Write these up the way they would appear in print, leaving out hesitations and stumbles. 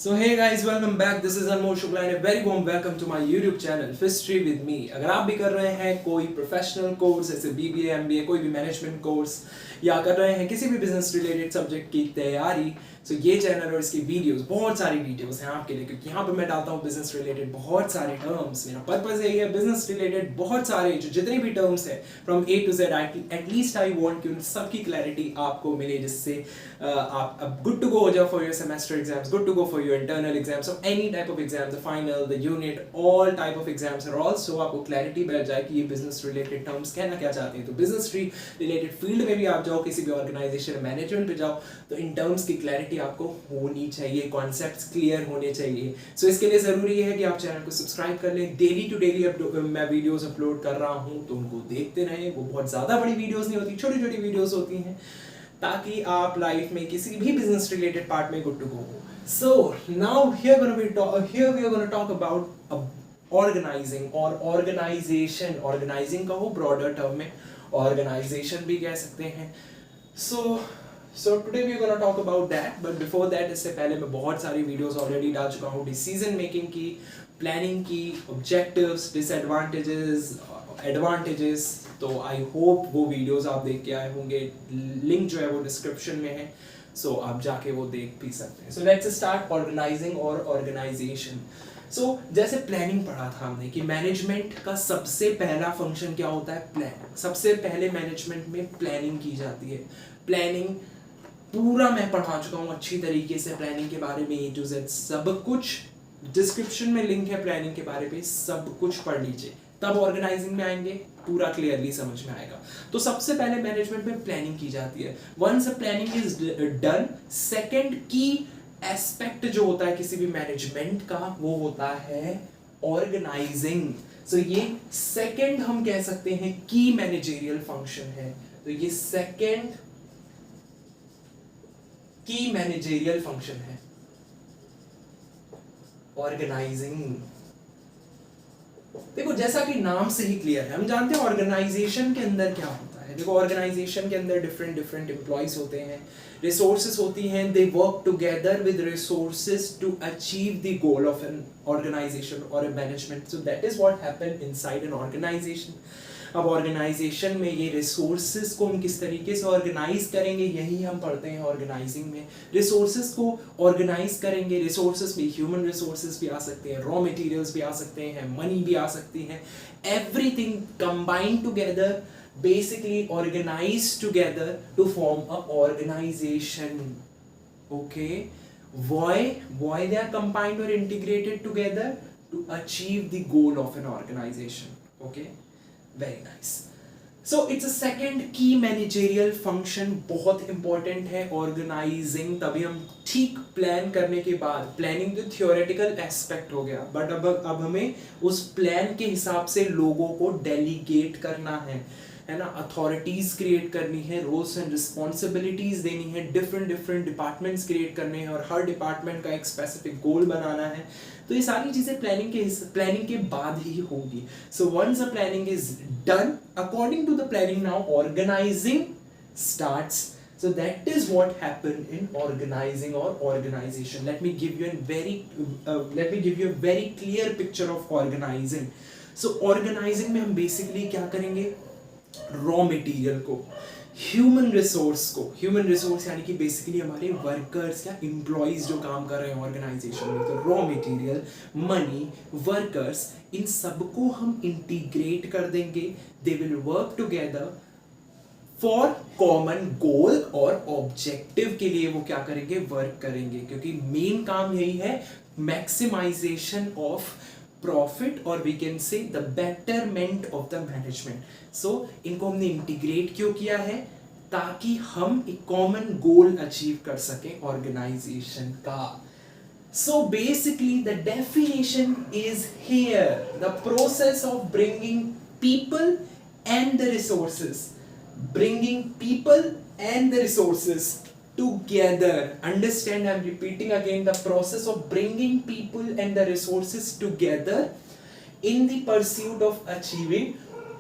So hey guys, welcome back. This is Anmol Shukla and a very warm welcome to my YouTube channel Fistry with me. अगर आप भी कर रहे हैं कोई प्रोफेशनल कोर्स जैसे BBA, MBA, कोई भी मैनेजमेंट कोर्स या कर रहे हैं किसी भी बिजनेस रिलेटेड सब्जेक्ट की तैयारी, तो ये चैनल और इसकी वीडियोस बहुत सारी वीडियोस हैं आपके लिए, क्योंकि यहाँ पे मैं डालता हूँ बिजनेस रिलेटेड बहुत सारे टर्म्स. मेरा पर्पस यही है बिजनेस रिलेटेड बहुत सारे जितने भी टर्म्स है from A to Z, at least I want कि उन सबकी क्लैरिटी आपको मिले, जिससे आप अब गुड टू गो हो जाओ for your semester exams, good to go for your internal exams, of any type of exam, the final, the unit, all type of exams are also. आपको क्लैरिटी बैठ जाए कि ये बिजनेस रिलेटेड टर्म्स कहना क्या चाहते हैं. तो बिजनेस रिलेटेड फील्ड में भी आप जाओ, किसी भी ऑर्गेनाइजेशन मैनेजमेंट पे जाओ, तो इन टर्म्स की क्लैरिटी आपको होनी चाहिए, कॉन्सेप्ट्स क्लियर होने चाहिए. सो इसके लिए जरूरी है कि आप चैनल को सब्सक्राइब कर लें. डेली टू डेली मैं वीडियोस अपलोड कर रहा हूं, तो उनको देखते रहें. वो बहुत ज्यादा बड़ी वीडियोस नहीं होती, छोटी छोटी वीडियोस होती हैं, ताकि आप लाइफ में किसी भी बिजनेस रिलेटेड पार्ट में गुड टू गो हो. So now here we are going to talk about organizing और organization. Organizing का हो ब्रॉडर टर्म में, organization भी कह सकते हैं. So today we are going to talk about that, but before that, इससे पहले मैं बहुत सारी वीडियोस ऑलरेडी डाल चुका हूँ डिसीजन मेकिंग की, प्लानिंग की, ऑब्जेक्टिव्स, डिसएडवांटेजेस, एडवांटेजेस. तो आई होप वो वीडियोस आप देख के आए होंगे. लिंक जो है वो डिस्क्रिप्शन में है, सो आप जाके वो देख भी सकते हैं. सो लेट्स स्टार्ट ऑर्गेनाइजिंग और ऑर्गेनाइजेशन. सो जैसे प्लानिंग पढ़ा था हमने कि मैनेजमेंट का सबसे पहला फंक्शन क्या होता है, प्लान. सबसे पहले मैनेजमेंट में प्लानिंग की जाती है. प्लानिंग पूरा मैं पढ़ा चुका हूँ अच्छी तरीके से, प्लानिंग के बारे में A to Z सब कुछ. डिस्क्रिप्शन में लिंक है प्लानिंग के बारे में, सब कुछ पढ़ लीजिए, तब ऑर्गेनाइजिंग में आएंगे पूरा क्लियरली समझ में आएगा. तो सबसे पहले मैनेजमेंट में प्लानिंग की जाती है. Once a planning is done, second की एस्पेक्ट जो होता है किसी भी मैनेजमेंट का, वो होता है ऑर्गेनाइजिंग. सो ये सेकंड हम कह सकते हैं की मैनेजरियल फंक्शन है. तो ये सेकंड की मैनेजरियल फंक्शन है ऑर्गेनाइजिंग. देखो जैसा कि नाम से ही क्लियर है, हम जानते हैं ऑर्गेनाइजेशन के अंदर क्या होता है. देखो ऑर्गेनाइजेशन के अंदर डिफरेंट डिफरेंट एम्प्लॉयज होते हैं, रिसोर्सेज होती हैं, they work together with resources to achieve the goal of an organisation और a management. So that is what happen inside an organisation. अब ऑर्गेनाइजेशन में ये रिसोर्सेज को हम किस तरीके से ऑर्गेनाइज करेंगे, यही हम पढ़ते हैं ऑर्गेनाइजिंग में. रिसोर्सेज को ऑर्गेनाइज करेंगे. रिसोर्सेज में ह्यूमन रिसोर्सेज भी आ सकते हैं, रॉ मटेरियल्स भी आ सकते हैं, मनी भी आ सकती है. Everything combined together, basically organized together to form a organization. Okay, why they are combined or integrated together? To achieve the goal of an organization. Okay, very nice. So it's a second key managerial function, बहुत important है organizing. तभी हम ठीक plan करने के बाद, planning तो theoretical aspect हो गया, बट अब हमें उस प्लान के हिसाब से लोगों को डेलीगेट करना है ना, अथॉरिटीज क्रिएट करनी है, रोल्स एंड रिस्पॉन्सिबिलिटीज देनी है, डिफरेंट डिफरेंट डिपार्टमेंट्स क्रिएट करने हैं, और हर डिपार्टमेंट का एक स्पेसिफिक गोल बनाना है. तो ये सारी चीजें प्लानिंग के बाद ही होगी. So once a planning is done, according to the planning now organising starts. So that is what happened in organizing or organization. Let me give you a very clear picture of organizing. So organizing में हम basically क्या करेंगे, raw material को, human resource यानी कि basically हमारे workers या employees जो काम कर रहे हैं ऑर्गेनाइजेशन में, तो रॉ मटेरियल, मनी, वर्कर्स, इन सबको हम इंटीग्रेट कर देंगे. They will work together for common goal और ऑब्जेक्टिव के लिए वो क्या करेंगे, वर्क करेंगे, क्योंकि मेन काम यही है, मैक्सिमाइजेशन ऑफ प्रॉफिट, और we can say the betterment of the management. So इनको हमने इंटीग्रेट क्यों किया है, ताकि हम एक कॉमन गोल अचीव कर सके ऑर्गेनाइजेशन का. So basically the definition is here, the process of bringing people and the resources, bringing people and the resources together. Understand, I'm repeating again, the process of bringing people and the resources together in the pursuit of achieving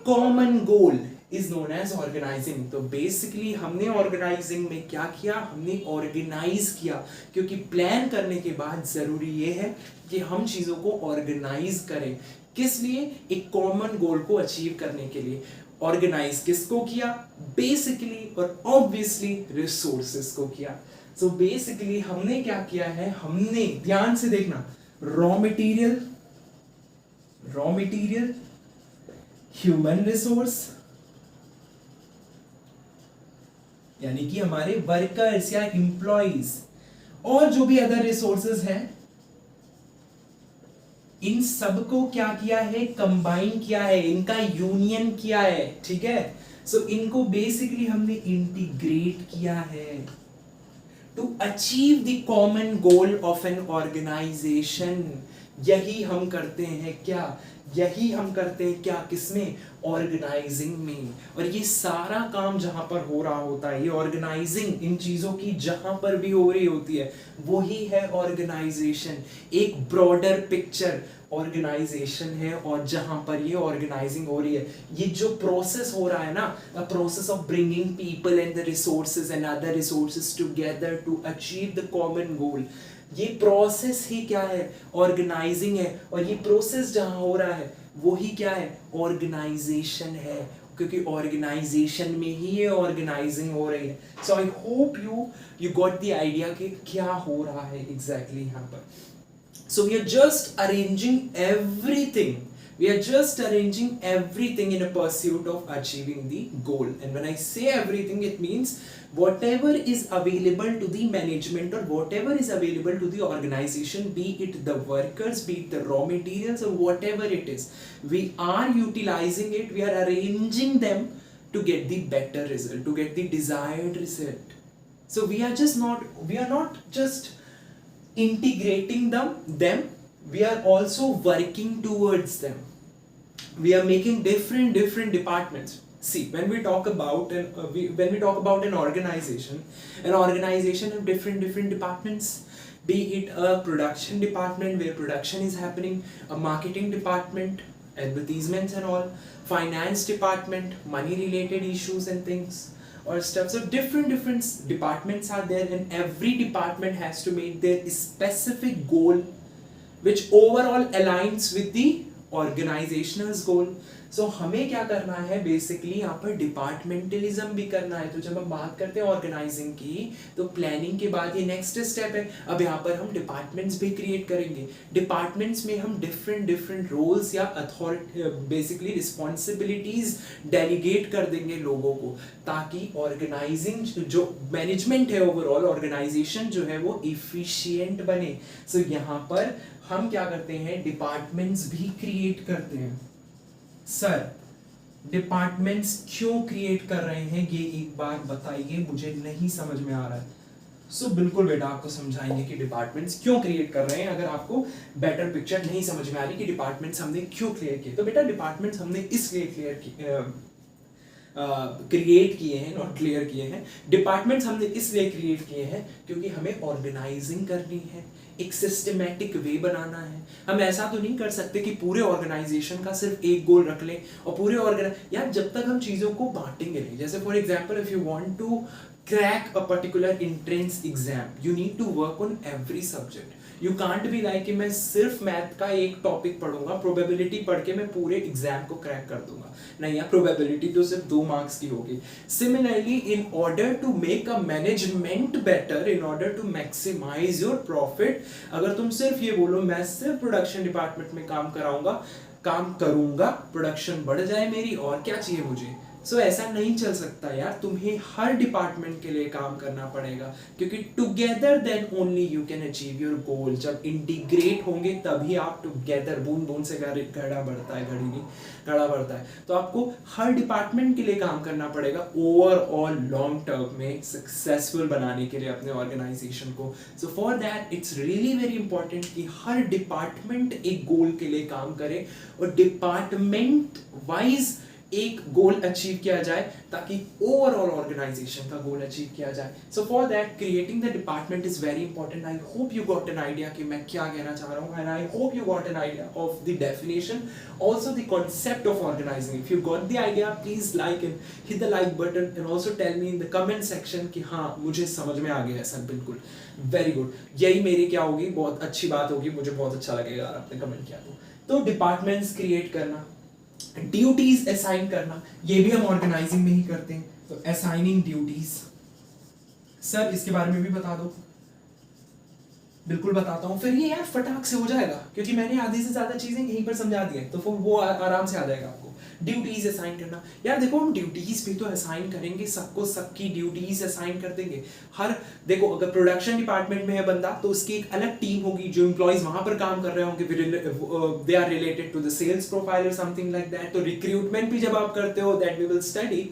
common goal is known as organising. तो basically हमने organising में क्या किया, हमने organise किया, क्योंकि plan करने के बाद जरूरी ये है कि हम चीजों को ऑर्गेनाइज करें। किस लिए? एक कॉमन गोल को अचीव करने के लिए। ऑर्गेनाइज किसको किया? बेसिकली और ऑब्वियसली रिसोर्सेस को किया। सो बेसिकली हमने क्या किया है, हमने ध्यान से देखना, रॉ मटेरियल, ह्यूमन रिसोर्स यानी कि हमारे वर्कर्स या एम्प्लॉइज, और जो भी अदर रिसोर्सेज हैं, इन सबको क्या किया है, कंबाइन किया है, इनका यूनियन किया है। ठीक है, सो इनको बेसिकली हमने इंटीग्रेट किया है to achieve the common goal of an organisation. यही हम करते हैं क्या, यही हम करते हैं क्या, किसमें? ऑर्गेनाइजिंग में। और ये सारा काम जहां पर हो रहा होता है, ये ऑर्गेनाइजिंग इन चीजों की जहां पर भी हो रही होती है, वही है ऑर्गेनाइजेशन। एक ब्रॉडर पिक्चर ऑर्गेनाइजेशन है, और जहां पर ये ऑर्गेनाइजिंग हो रही है, ये जो प्रोसेस हो रहा है ना, the process of bringing people and the resources and other resources together to achieve the common goal, ये प्रोसेस ही क्या है, ऑर्गेनाइजिंग है। और ये प्रोसेस जहां हो रहा है वही क्या है, ऑर्गेनाइजेशन है, क्योंकि ऑर्गेनाइजेशन में ही ये ऑर्गेनाइजिंग हो रही है। So I hope you got the idea कि क्या हो रहा है एग्जैक्टली यहाँ पर। So we are just arranging everything. We are just arranging everything in a pursuit of achieving the goal. And when I say everything, it means whatever is available to the management or whatever is available to the organization, be it the workers, be it the raw materials or whatever it is, we are utilizing it, we are arranging them to get the better result, to get the desired result. So we are not just integrating them, we are also working towards them. We are making different departments. See, when we talk about an organization have different departments, be it a production department where production is happening, a marketing department, advertisements and all, finance department, money related issues and things or stuff. So different departments are there, and every department has to make their specific goal which overall aligns with the organization's goal. So हमें क्या करना है, basically यहाँ पर डिपार्टमेंटलिज्म भी करना है। तो जब हम बात करते हैं ऑर्गेनाइजिंग की, तो प्लानिंग के बाद ये नेक्स्ट स्टेप है। अब यहाँ पर हम डिपार्टमेंट्स भी क्रिएट करेंगे। डिपार्टमेंट्स में हम डिफरेंट रोल्स या अथॉरिटी, बेसिकली रिस्पॉन्सिबिलिटीज डेलीगेट कर देंगे लोगों को, ताकि ऑर्गेनाइजिंग जो मैनेजमेंट है, ओवरऑल ऑर्गेनाइजेशन जो है वो इफिशियंट बने। सो यहाँ पर हम क्या करते हैं, डिपार्टमेंट्स भी क्रिएट करते हैं। सर डिपार्टमेंट्स क्यों क्रिएट कर रहे हैं, ये एक बार बताइए, मुझे नहीं समझ में आ रहा है। सो बिल्कुल बेटा आपको समझाएंगे कि डिपार्टमेंट्स क्यों क्रिएट कर रहे हैं। अगर आपको बेटर पिक्चर नहीं समझ में आ रही कि डिपार्टमेंट्स हमने क्यों क्लियर किए, तो बेटा डिपार्टमेंट्स हमने इसलिए क्रिएट किए हैं, नॉट क्लियर किए हैं। डिपार्टमेंट्स हमने इसलिए क्रिएट किए हैं क्योंकि हमें ऑर्गेनाइजिंग करनी है, एक सिस्टमैटिक वे बनाना है। हम ऐसा तो नहीं कर सकते कि पूरे ऑर्गेनाइजेशन का सिर्फ एक गोल रख लें और पूरे यार जब तक हम चीजों को बांटेंगे नहीं। जैसे for example, if you want to crack a particular entrance exam, you need to work on every subject. You can't be like कि मैं सिर्फ मैथ का एक टॉपिक पढ़ूंगा, प्रोबेबिलिटी पढ़ के मैं पूरे एग्जाम को क्रैक कर दूंगा, नहीं यार, प्रोबेबिलिटी तो सिर्फ 2 मार्क्स की होगी। Similarly, in order to make a management better, in order to maximise your profit, अगर तुम सिर्फ ये बोलो मैं सिर्फ प्रोडक्शन डिपार्टमेंट में काम करूंगा, प्रोडक्शन बढ़ जाए मेरी, और क्या चाहिए मुझे। सो ऐसा नहीं चल सकता यार, तुम्हें हर डिपार्टमेंट के लिए काम करना पड़ेगा, क्योंकि together then only you can achieve your goal. जब इंटीग्रेट होंगे तभी आप टुगेदर, बूंद बूंद से घड़ा बढ़ता है, घड़ी नहीं घड़ा बढ़ता है। तो आपको हर डिपार्टमेंट के लिए काम करना पड़ेगा ओवरऑल लॉन्ग टर्म में सक्सेसफुल बनाने के लिए अपने ऑर्गेनाइजेशन को। So for that it's really very important कि हर डिपार्टमेंट एक गोल के लिए काम करे, और डिपार्टमेंट वाइज एक गोल अचीव किया जाए ताकि ओवरऑल ऑर्गेनाइजेशन का गोल अचीव किया जाए. So for that creating the department is very important. I hope you got an idea कि मैं क्या कहना चाह रहा हूँ, and I hope you got an idea of the definition, also the concept of organizing. If you got the idea, please like and hit the like button, and also tell me in the comment section कि हाँ मुझे समझ में आ गया है sir. बिल्कुल, very good. यही मेरी क्या होगी, बहुत अच्छी बात होगी, मुझे बहुत अच्छा लगेगा अगर आपने कमेंट किया तो डिपार्टमेंट्स क्रिएट करना, ड्यूटीज असाइन करना, ये भी हम ऑर्गेनाइजिंग में ही करते हैं. तो असाइनिंग ड्यूटीज, सर इसके बारे में भी बता दो. बिल्कुल बताता हूँ. फिर ये यार फटाक से हो जाएगा क्योंकि मैंने आधी से ज्यादा चीजें यहीं पर समझा दी हैं, तो फिर वो आराम से आ जाएगा आपको. ड्यूटीज असाइन करना, यार देखो हम ड्यूटीज भी तो असाइन करेंगे, सबको सबकी ड्यूटीज असाइन कर देंगे. हर देखो अगर प्रोडक्शन डिपार्टमेंट में है बंदा तो उसकी एक अलग टीम होगी, जो एम्प्लॉइज वहां पर काम कर रहे होंगे, they are related to the sales profile और समथिंग लाइक दैट. तो रिक्रूटमेंट भी जब आप करते हो, दैट वी विल स्टडी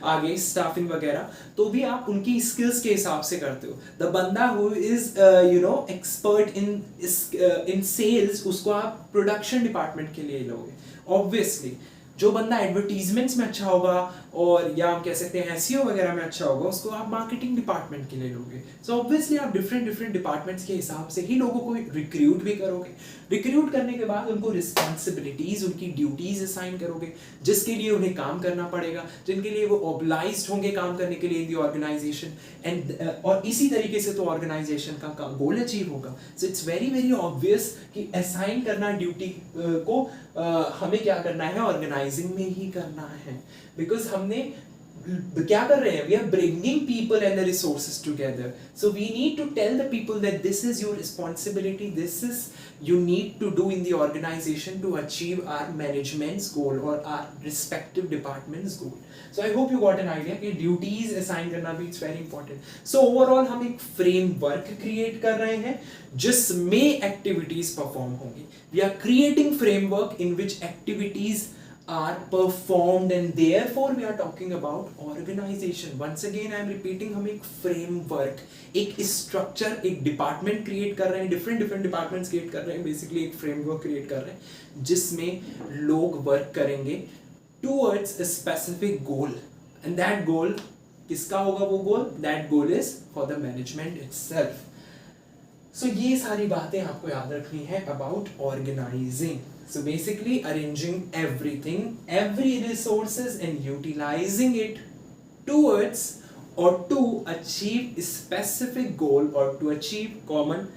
आगे स्टाफिंग वगैरह, तो भी आप उनकी स्किल्स के हिसाब से करते हो. द बंदा who is expert in sales, उसको आप प्रोडक्शन डिपार्टमेंट के लिए लोगे. ऑब्वियसली जो बंदा एडवर्टीजमेंट्स में अच्छा होगा, और या हम कह सकते हैं एसईओ वगैरह में अच्छा होगा, उसको आप मार्केटिंग डिपार्टमेंट के लिए लोगे. सो ऑब्वियसली आप डिफरेंट डिपार्टमेंट्स के हिसाब से ही लोगों को रिक्रूट भी करोगे. रिक्रूट करने के बाद उनको रिस्पॉन्सिबिलिटीज, उनकी ड्यूटीज असाइन करोगे, जिसके लिए उन्हें काम करना पड़ेगा, जिनके लिए वो ऑब्लाइज्ड होंगे काम करने के लिए इन दी ऑर्गेनाइजेशन. एंड और इसी तरीके से तो ऑर्गेनाइजेशन का गोल अचीव होगा. सो इट्स वेरी ऑब्वियस कि असाइन करना ड्यूटी को हमें क्या करना है, ऑर्गेनाइजिंग में ही करना है. बिकॉज हमने क्या कर रहे हैं, we are bringing people and the resources together. So we need to tell the people that this is your responsibility, this is you need to do in the organization to achieve our management's goal or our respective department's goal. So I hope you got an idea कि duties assign करना भी it's very important. So overall हम एक framework create कर रहे हैं जिसमें activities perform होंगी. We are creating framework in which activities are performed, and therefore we are talking about organization. Once again I am repeating, हम एक framework, एक structure, एक department create कर रहे हैं, different departments create कर रहे हैं, basically एक framework create कर रहे हैं जिसमें लोग work करेंगे towards a specific goal, and that goal किसका होगा वो goal? That goal is for the management itself. So ये सारी बातें आपको याद रखनी है about organizing. So basically arranging everything, every resources and utilizing it towards or to achieve a specific goal or to achieve common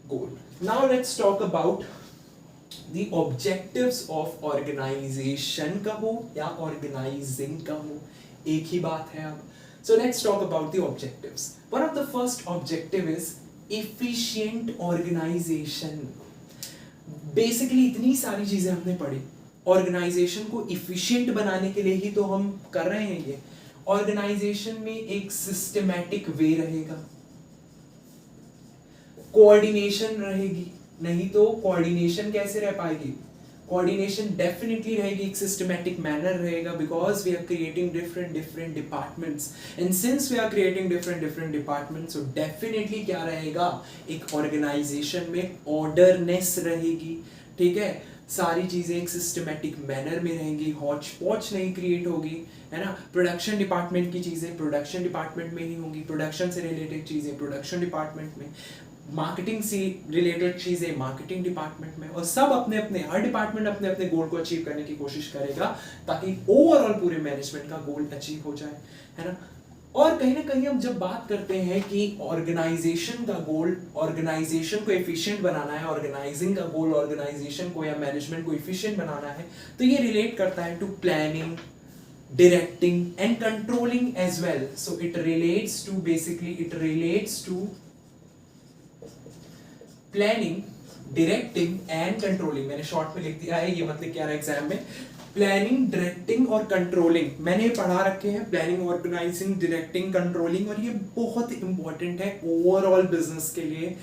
goal. Now let's talk about the objectives of organization कहो या organizing कहो, एक ही बात है अब. So let's talk about the objectives. One of the first objective is efficient organization. Basically इतनी सारी चीजें हमने पढ़ी, ऑर्गेनाइजेशन को इफिशिएंट बनाने के लिए ही तो हम कर रहे हैं ये. ऑर्गेनाइजेशन में एक सिस्टमैटिक वे रहेगा, कोऑर्डिनेशन रहेगी, नहीं तो कोऑर्डिनेशन कैसे रह पाएगी? कोऑर्डिनेशन डेफिनेटली रहेगी, एक सिस्टमैटिक मैनर रहेगा, because we are creating different departments, and since we are creating different departments, so definitely क्या रहेगा, एक ऑर्गेनाइजेशन में ऑर्डरनेस रहेगी. ठीक है, सारी चीजें एक सिस्टमैटिक मैनर में रहेंगी, हॉच पॉच नहीं क्रिएट होगी, है ना. प्रोडक्शन डिपार्टमेंट की चीजें प्रोडक्शन डिपार्टमेंट में ही होंगी, प्रोडक्शन से रिलेटेड चीजें प्रोडक्शन डिपार्टमेंट में, मार्केटिंग से रिलेटेड चीजें मार्केटिंग डिपार्टमेंट में, और सब अपने अपने हर डिपार्टमेंट अपने अपने गोल को अचीव करने की कोशिश करेगा ताकि ओवरऑल पूरे मैनेजमेंट का गोल अचीव हो जाए, है ना. और कहीं ना कहीं हम जब बात करते हैं कि ऑर्गेनाइजेशन का गोल, ऑर्गेनाइजेशन को एफिशिएंट बनाना है, ऑर्गेनाइजिंग का गोल ऑर्गेनाइजेशन को या मैनेजमेंट को एफिशिएंट बनाना है, तो ये रिलेट करता है to planning, directing and controlling as well. So it relates to planning, directing and controlling. मैंने शॉर्ट में लिख दिया है, ये मतलब क्या रहा एग्जाम में, प्लानिंग, डायरेक्टिंग और कंट्रोलिंग. मैंने पढ़ा रखे हैं प्लानिंग, ऑर्गेनाइजिंग, डायरेक्टिंग, कंट्रोलिंग, और ये बहुत इंपॉर्टेंट है ओवरऑल बिजनेस के लिए.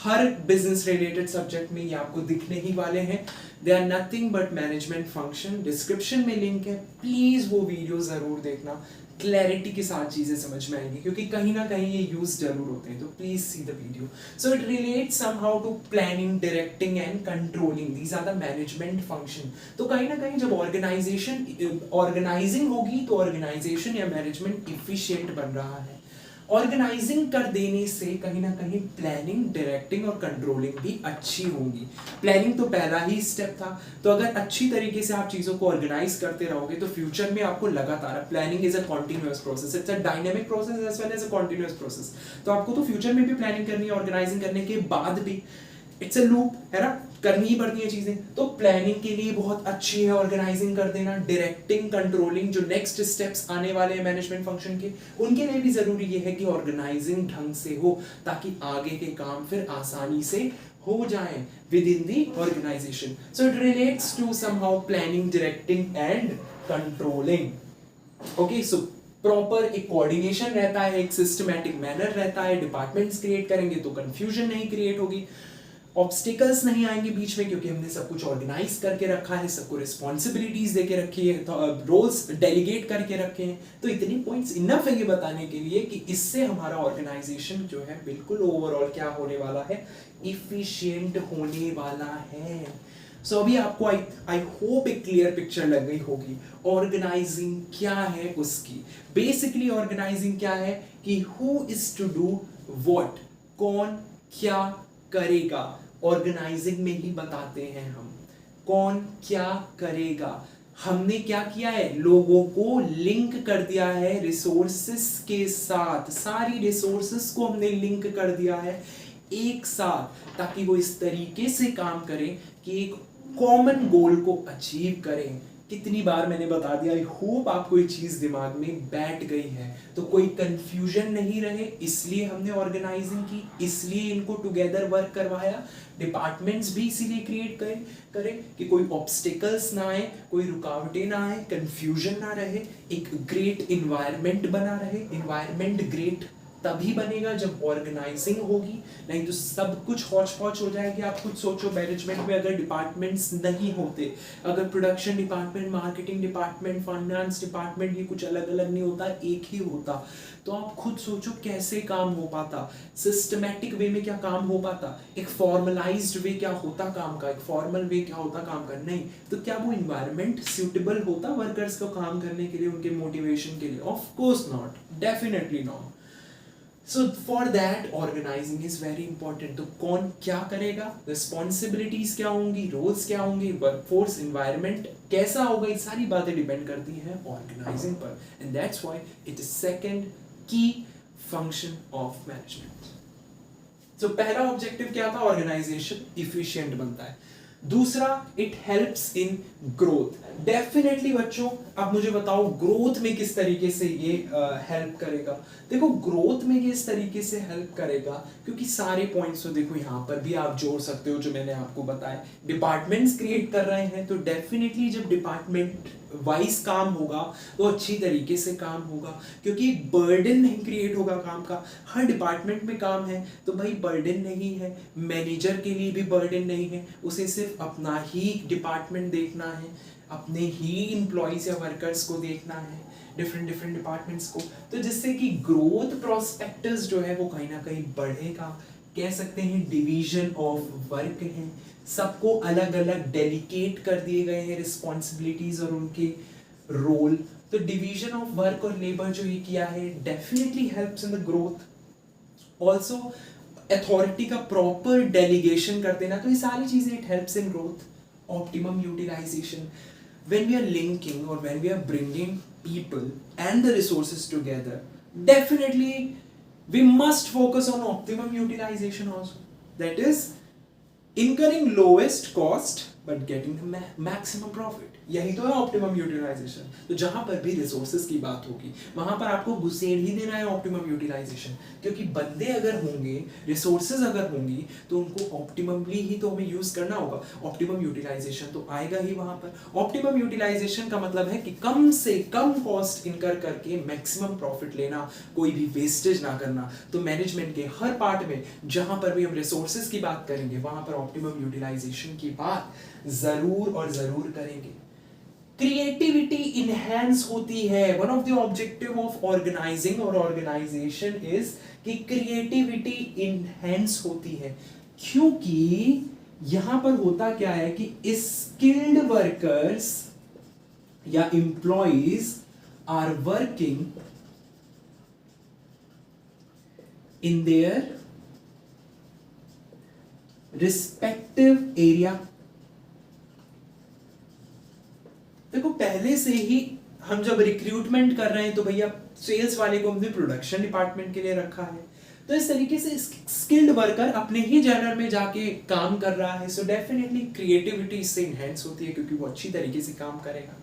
हर बिजनेस रिलेटेड सब्जेक्ट में ये आपको दिखने ही वाले हैं. They are nothing but management function. Description में लिंक है, प्लीज वो वीडियो जरूर देखना. क्लैरिटी के साथ चीजें समझ में आएंगी, क्योंकि कहीं ना कहीं ये यूज जरूर होते हैं, तो please see the video. So it relates somehow to planning, directing and controlling. These are the management function. तो कहीं ना कहीं जब ऑर्गेनाइजिंग होगी तो ऑर्गेनाइजेशन या मैनेजमेंट इफिशिएंट बन रहा है. ऑर्गेनाइजिंग कर देने से कहीं ना कहीं प्लानिंग, डायरेक्टिंग और कंट्रोलिंग भी अच्छी होंगी. प्लानिंग तो पहला ही स्टेप था, तो अगर अच्छी तरीके से आप चीजों को ऑर्गेनाइज करते रहोगे तो फ्यूचर में आपको लगातार, planning is a continuous process, it's a dynamic process as well as a continuous process. तो आपको तो फ्यूचर में भी प्लानिंग करनी है, ऑर्गेनाइजिंग करने के बाद भी. इट्स अ लूप है ना, करनी ही पड़ती है चीजें. तो प्लानिंग के लिए बहुत अच्छी है ऑर्गेनाइजिंग कर देना. डायरेक्टिंग, कंट्रोलिंग, जो नेक्स्ट स्टेप्स आने वाले हैं मैनेजमेंट फंक्शन के, उनके लिए भी जरूरी ये है कि ऑर्गेनाइजिंग ढंग से हो, ताकि आगे के काम फिर आसानी से हो जाएं within the organisation. So it relates to somehow planning, directing and controlling. Okay, so proper एक कोऑर्डिनेशन रहता है, एक सिस्टमैटिक मैनर रहता है. डिपार्टमेंट्स क्रिएट करेंगे तो कंफ्यूजन नहीं क्रिएट होगी, ऑब्स्टिकल्स नहीं आएंगे बीच में, क्योंकि हमने सब कुछ ऑर्गेनाइज करके रखा है, सबको रिस्पॉन्सिबिलिटीज देके रखी है, तो रोल्स डेलीगेट करके रखे हैं. तो इतनी पॉइंट्स इनफ है ये बताने के लिए कि इससे हमारा ऑर्गेनाइजेशन जो है बिल्कुल ओवरऑल क्या होने वाला है, इफिशिएंट होने वाला है. सो अभी आपको आई होप एक क्लियर पिक्चर लग गई होगी ऑर्गेनाइजिंग क्या है उसकी. बेसिकली ऑर्गेनाइजिंग क्या है कि who is to do what, कौन क्या करेगा. ऑर्गेनाइजिंग में ही बताते हैं हम कौन क्या करेगा. हमने क्या किया है, लोगों को लिंक कर दिया है रिसोर्सेस के साथ. सारी रिसोर्सेस को हमने लिंक कर दिया है एक साथ, ताकि वो इस तरीके से काम करें कि एक कॉमन गोल को अचीव करें. कितनी बार मैंने बता दिया, आई होप आपको ये चीज दिमाग में बैठ गई है. तो कोई कंफ्यूजन नहीं रहे, इसलिए हमने ऑर्गेनाइजिंग की, इसलिए इनको टुगेदर वर्क करवाया. डिपार्टमेंट्स भी इसीलिए क्रिएट करें कि कोई ऑब्स्टिकल्स ना आए, कोई रुकावटें ना आए, कंफ्यूजन ना रहे, एक ग्रेट इन्वायरमेंट बना रहे. इन्वायरमेंट ग्रेट तभी बनेगा जब ऑर्गेनाइजिंग होगी, नहीं तो सब कुछ हौच पौच हो जाएगी. आप खुद सोचो, मैनेजमेंट में अगर डिपार्टमेंट्स नहीं होते, अगर production department, marketing department, finance department, ये कुछ अलग अलग नहीं होता, एक ही होता, तो आप खुद सोचो कैसे काम हो पाता, सिस्टमैटिक वे में क्या काम हो पाता, एक फॉर्मलाइज्ड वे क्या होता काम का, एक फॉर्मल वे क्या होता काम का. नहीं तो क्या वो इन्वायरमेंट सूटेबल होता वर्कर्स को काम करने के लिए, उनके मोटिवेशन के लिए? Of course not, definitely not. So for that organizing is very important. तो कौन क्या करेगा, रिस्पॉन्सिबिलिटीज क्या होंगी, रोल्स क्या होंगी, वर्कफोर्स एनवायरनमेंट कैसा होगा, ये सारी बातें डिपेंड करती हैं ऑर्गेनाइजिंग पर. And that's why it is second की फंक्शन ऑफ मैनेजमेंट. तो पहला ऑब्जेक्टिव क्या था, ऑर्गेनाइजेशन इफिशिएंट बनता है. दूसरा, it helps in growth. Definitely बच्चों, आप मुझे बताओ ग्रोथ में किस तरीके से ये हेल्प करेगा. देखो ग्रोथ में ये इस तरीके से हेल्प करेगा क्योंकि सारे पॉइंट्स तो देखो यहाँ पर भी आप जोड़ सकते हो जो मैंने आपको बताया. डिपार्टमेंट्स क्रिएट कर रहे हैं तो डेफिनेटली जब डिपार्टमेंट वाइज काम होगा तो अच्छी तरीके से काम होगा, क्योंकि बर्डन नहीं क्रिएट होगा काम का. हर डिपार्टमेंट में काम है तो भाई बर्डन नहीं है, मैनेजर के लिए भी बर्डन नहीं है, उसे सिर्फ अपना ही डिपार्टमेंट देखना है, अपने ही एम्प्लॉइज या वर्कर्स को देखना है, डिफरेंट डिपार्टमेंट्स को. तो जिससे कि ग्रोथ प्रोस्पेक्टस जो है वो कहीं ना कहीं बढ़ेगा. कह सकते हैं डिवीजन ऑफ वर्क है, सबको अलग अलग डेलीकेट कर दिए गए हैं रिस्पॉन्सिबिलिटीज और उनके रोल. तो डिवीजन ऑफ वर्क और लेबर जो ये किया है definitely helps in the growth. Also authority का प्रॉपर डेलीगेशन कर देना, तो ये सारी चीजें it helps in growth. Optimum utilisation, when we are linking or when we are bringing people and the resources together, definitely we must focus on optimum utilization also. That is incurring lowest cost but getting the maximum profit. यही तो है optimum utilisation. तो जहां पर भी resources की बात होगी वहां पर आपको घुसेड़ ही देना है ऑप्टिमम यूटिलाइजेशन, क्योंकि बंदे अगर होंगे, रिसोर्सेज अगर होंगी तो उनको ऑप्टिममली ही तो हमें यूज करना होगा. ऑप्टिमम यूटिलाइजेशन तो आएगा ही वहां पर. ऑप्टिमम यूटिलाइजेशन का मतलब है कि कम से कम कॉस्ट इनकर करके मैक्सिमम प्रॉफिट लेना, कोई भी वेस्टेज ना करना. तो मैनेजमेंट के हर पार्ट में जहां पर भी हम रिसोर्सेज की बात करेंगे वहां पर ऑप्टिमम यूटिलाइजेशन की बात जरूर और जरूर करेंगे. क्रिएटिविटी इनहेंस होती है। One of the objective of organising और ऑर्गेनाइजेशन इज कि क्रिएटिविटी इनहेंस होती है, क्योंकि यहां पर होता क्या है कि स्किल्ड वर्कर्स या employees are working in their respective area। देखो पहले से ही हम जब रिक्रूटमेंट कर रहे हैं तो भैया सेल्स वाले को हमने प्रोडक्शन डिपार्टमेंट के लिए रखा है, तो इस तरीके से स्किल्ड वर्कर अपने ही जॉनर में जाके काम कर रहा है, सो डेफिनेटली क्रिएटिविटी इससे इनहेंस होती है क्योंकि वो अच्छी तरीके से काम करेगा।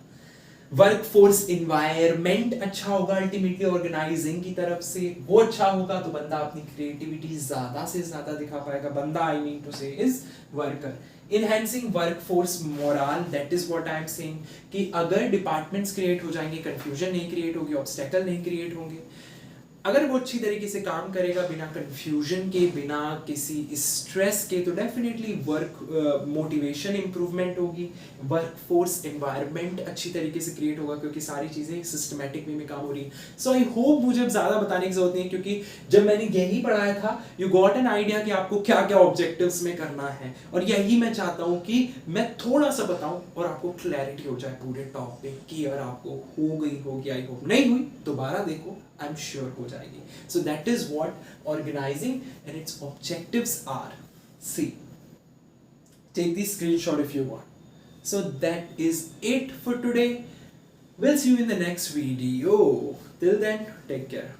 वर्कफोर्स इन्वायरमेंट अच्छा होगा अल्टीमेटली ऑर्गेनाइजिंग की तरफ से, वो अच्छा होगा तो बंदा अपनी क्रिएटिविटी ज्यादा से ज्यादा दिखा पाएगा। बंदा आई मीन टू से is worker. Enhancing workforce moral, that is what I am saying कि अगर डिपार्टमेंट्स क्रिएट हो जाएंगे, कंफ्यूजन नहीं क्रिएट होगी, ऑब्स्टेकल नहीं क्रिएट होंगे, अगर वो अच्छी तरीके से काम करेगा बिना कंफ्यूजन के, बिना किसी स्ट्रेस के, तो डेफिनेटली वर्क मोटिवेशन इंप्रूवमेंट होगी, वर्कफोर्स एनवायरनमेंट अच्छी तरीके से क्रिएट होगा क्योंकि सारी चीज़ें सिस्टमैटिक वे में काम हो रही है। सो आई होप मुझे अब ज़्यादा बताने की जरूरत नहीं है क्योंकि जब मैंने यही पढ़ाया था यू गॉट एन आइडिया कि आपको क्या क्या ऑब्जेक्टिव्स में करना है, और यही मैं चाहता हूँ कि मैं थोड़ा सा बताऊँ और आपको क्लैरिटी हो जाए पूरे टॉपिक की। अगर आपको हो गई होगी, आई होप नहीं हुई दोबारा देखो, आई एम श्योर हो जाएगी। So that is what organizing and its objectives are. See, take the screenshot if you want. So that is it for today. We'll see you in the next video. Till then, take care.